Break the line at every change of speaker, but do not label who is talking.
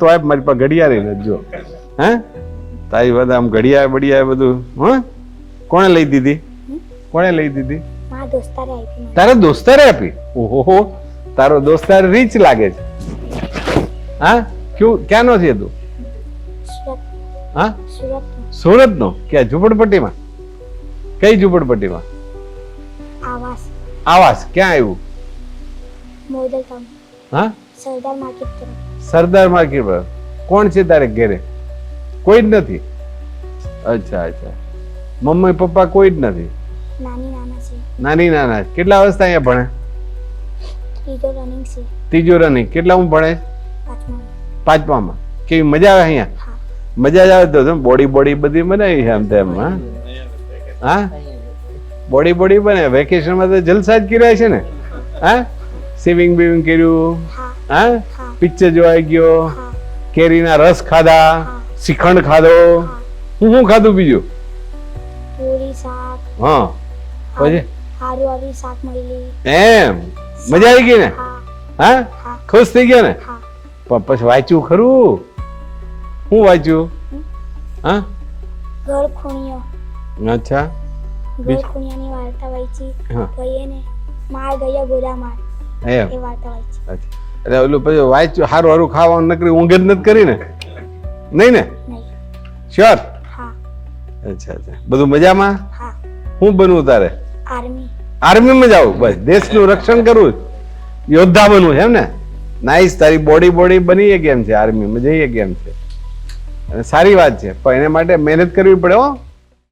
તો આપ મારી પાસે ઘડિયાળ નથી જો. હે તારી બધા આમ ઘડિયાળ બડિયાળ બધું કોણે લઈ દીધી? કોણે લઈ દીધી? તારા દોસ્તારે આપી? ઓહો, તારો દોસ્તાર રીચ લાગે છે. હા, ક્યાંનો છે તું? હા, સુરત નો. ક્યાં ઝુંપડપટ્ટીમાં? કઈ ઝુંપડપટ્ટીમાં? આવાસ ક્યાં આવ્યું? હા, સરદાર માર્કેટ પર. કોણ છે તારે ઘેરે? કોઈ જ નથી? અચ્છા અચ્છા, મમ્મી પપ્પા કોઈ જ નથી? નાની નાના. કેટલા વર્ષ અહીંયા ભણે? ત્રીજો રનિંગ. કેટલા હું ભણે? પાંચમામાં. કેવી મજા આવે અહીંયા? મજા જ આવે તો બોડી બધી બનાવી છે આમ તેમ. હા, બોડી બને. વેકેશનમાં તો જલસા જ કર્યા છે ને? હા, સ્વિમિંગ બીવિંગ કર્યું? હા, પિક્ચર જોવાઈ ગયો? કેરીના રસ ખાધા? શ્રીખંડ ખાધો? હું ખાધું બીજું? હા, પછી એમ મજા આવી ગઈ ને? હા, ખુશ થઈ ગયા ને? પછી વાંચ્યું ખરું? હું વાંચ્યું? હા, અચ્છા,
ગોળખુણિયાની વાર્તા વાંચી. ભાઈને માર ગયા ગોળામાં એ વાર્તા વાંચી.
એટલે ઓલું પછી વાંચ્યું હારું ખાવાનું નકરી ઊંઘ જ નથી કરી ને? નહીં ને? શ્યોર?
હા.
અચ્છા અચ્છા, બધું મજામાં?
હા.
હું બનવું તારે? આર્મીમાં જાવ? બસ દેશનું રક્ષણ કરવું, યોદ્ધા બનવું છે એમ ને? નાઈસ. તારી બોડી બની કેમ છે? આર્મીમાં જઈએ કેમ છે? અને સારી વાત છે, પણ એના માટે મહેનત કરવી પડે હો.